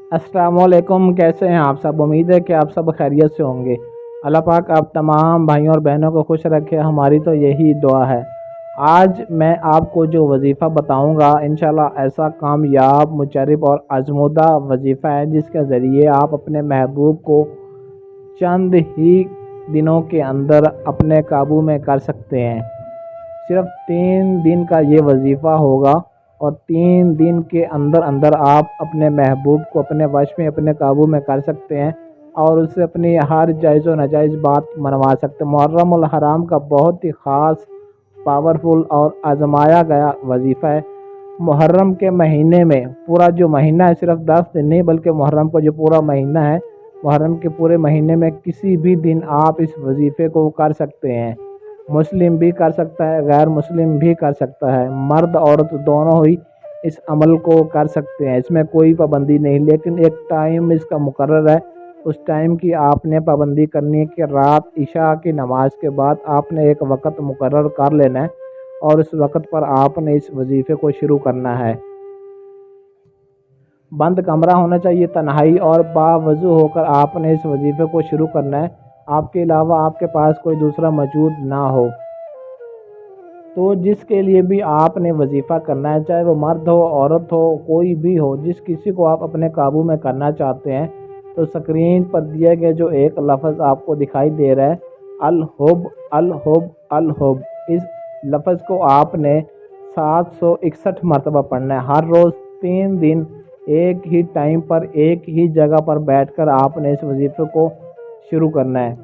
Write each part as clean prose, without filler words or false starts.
अस्सलाम वालेकुम। कैसे हैं आप सब? उम्मीद है कि आप सब खैरियत से होंगे। अल्लाह पाक आप तमाम भाइयों और बहनों को खुश रखे, हमारी तो यही दुआ है। आज मैं आपको जो वजीफ़ा बताऊंगा इंशाल्लाह ऐसा कामयाब, मुशर्रफ और आजमूदा वजीफ़ा है जिसके ज़रिए आप अपने महबूब को चंद ही दिनों के अंदर अपने काबू में कर सकते हैं। सिर्फ 3 दिन का ये वजीफ़ा होगा और 3 दिन के अंदर अंदर आप अपने महबूब को अपने वश में, अपने काबू में कर सकते हैं और उससे अपनी हर जायज़ व नाजायज़ बात मनवा सकते हैं। मुहर्रम उल हराम का बहुत ही ख़ास, पावरफुल और आजमाया गया वजीफ़ा है। मुहर्रम के महीने में पूरा जो महीना है, सिर्फ 10 दिन नहीं बल्कि मुहर्रम का जो पूरा महीना है, मुहर्रम के पूरे महीने में किसी भी दिन आप इस वजीफ़े को कर सकते हैं। मुस्लिम भी कर सकता है, गैर मुस्लिम भी कर सकता है, मर्द औरत दोनों ही इस अमल को कर सकते हैं। इसमें कोई पाबंदी नहीं, लेकिन एक टाइम इसका मुकर्रर है। उस टाइम की आपने पाबंदी करनी है कि रात इशा की नमाज के बाद आपने एक वक़्त मुकर्रर कर लेना है और उस वक़्त पर आपने इस वजीफ़े को शुरू करना है। बंद कमरा होना चाहिए, तन्हाई, और बावजू होकर आपने इस वजीफ़े को शुरू करना है। आपके अलावा आपके पास कोई दूसरा मौजूद ना हो। तो जिसके लिए भी आपने वजीफ़ा करना है, चाहे वो मर्द हो, औरत हो, कोई भी हो, जिस किसी को आप अपने काबू में करना चाहते हैं, तो स्क्रीन पर दिए गए जो एक लफ्ज़ आपको दिखाई दे रहा है, अल हुब अल हुब अल हुब, इस लफ्ज़ को आपने 761 मरतबा पढ़ना है। हर रोज़ 3 दिन एक ही टाइम पर, एक ही जगह पर बैठकर आपने इस वजीफ़े को शुरू करना है।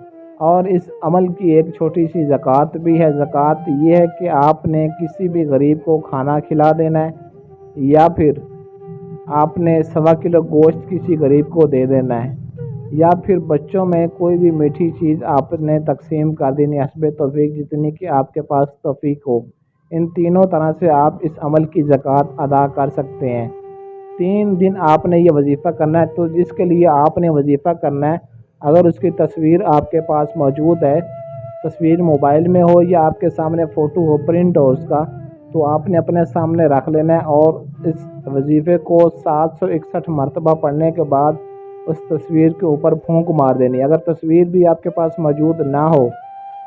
और इस अमल की एक छोटी सी ज़कात भी है। ज़कात ये है कि आपने किसी भी गरीब को खाना खिला देना है, या फिर आपने 1.25 किलो गोश्त किसी गरीब को दे देना है, या फिर बच्चों में कोई भी मीठी चीज़ आपने तकसीम कर देनी हस्बे तौफीक, जितनी कि आपके पास तौफीक हो। इन तीनों तरह से आप इस अमल की ज़कात अदा कर सकते हैं। 3 दिन आपने ये वजीफ़ा करना है। तो जिसके लिए आपने वजीफ़ा करना है, अगर उसकी तस्वीर आपके पास मौजूद है, तस्वीर मोबाइल में हो या आपके सामने फ़ोटो हो, प्रिंट हो उसका, तो आपने अपने सामने रख लेना है और इस वजीफ़े को 761 मरतबा पढ़ने के बाद उस तस्वीर के ऊपर फूंक मार देनी है। अगर तस्वीर भी आपके पास मौजूद ना हो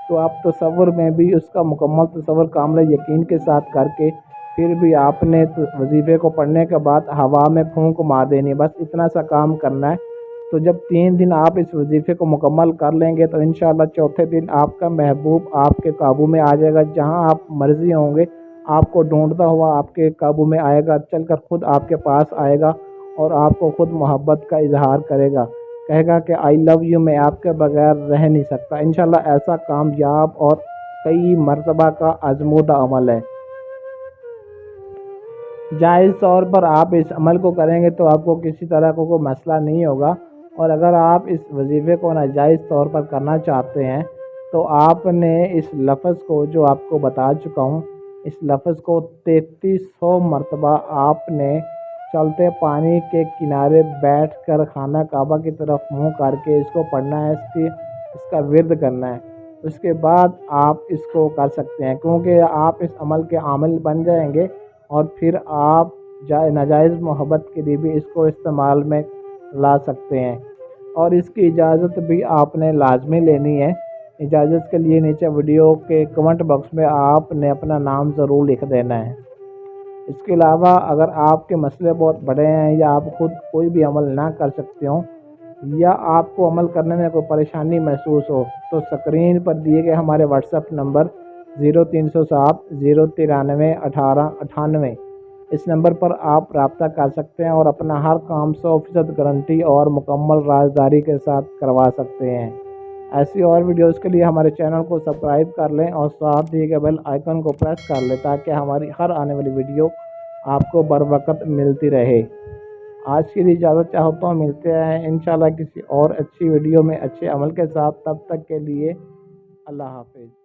तो आप तसव्वुर में भी उसका मुकम्मल तसव्वुर कामिल यकीन के साथ करके फिर भी आपने वजीफ़े को पढ़ने के बाद हवा में फूंक मार देनी है। बस इतना सा काम करना है। तो जब 3 दिन आप इस वजीफ़े को मुकम्मल कर लेंगे तो इंशाअल्लाह चौथे दिन आपका महबूब आपके काबू में आ जाएगा। जहां आप मर्ज़ी होंगे आपको ढूंढता हुआ आपके काबू में आएगा, चलकर खुद आपके पास आएगा और आपको खुद मोहब्बत का इजहार करेगा, कहेगा कि आई लव यू, मैं आपके बगैर रह नहीं सकता। इंशाअल्लाह ऐसा कामयाब और कई मरतबा का आजमूदा अमल है। जायज़ तौर पर आप इस अमल को करेंगे तो आपको किसी तरह का कोई मसला नहीं होगा। और अगर आप इस वजीफ़े को नाजायज़ तौर पर करना चाहते हैं तो आपने इस लफ्ज़ को, जो आपको बता चुका हूँ, इस लफ्ज़ को 3300 मरतबा आपने चलते पानी के किनारे बैठ कर खाना काबा की तरफ मुँह करके इसको पढ़ना है, इसका विर्द करना है। उसके बाद आप इसको कर सकते हैं, क्योंकि आप इस अमल के आमिल बन जाएंगे और फिर आप नाजायज़ मोहब्बत के लिए भी इसको इस्तेमाल में ला सकते हैं। और इसकी इजाज़त भी आपने लाजमी लेनी है। इजाज़त के लिए नीचे वीडियो के कमेंट बॉक्स में आपने अपना नाम ज़रूर लिख देना है। इसके अलावा अगर आपके मसले बहुत बड़े हैं या आप खुद कोई भी अमल ना कर सकते हो या आपको अमल करने में कोई परेशानी महसूस हो, तो स्क्रीन पर दिए गए हमारे व्हाट्सएप नंबर 0307 093 1898, इस नंबर पर आप रब्ता कर सकते हैं और अपना हर काम 100% गारंटी और मुकम्मल राजदारी के साथ करवा सकते हैं। ऐसी और वीडियोस के लिए हमारे चैनल को सब्सक्राइब कर लें और साथ दिए गए बेल आइकन को प्रेस कर लें ताकि हमारी हर आने वाली वीडियो आपको बर वक्त मिलती रहे। आज के लिए इजाज़त चाहता हूँ, मिलते हैं इंशाल्लाह किसी और अच्छी वीडियो में अच्छे अमल के साथ। तब तक के लिए अल्लाह हाफिज़।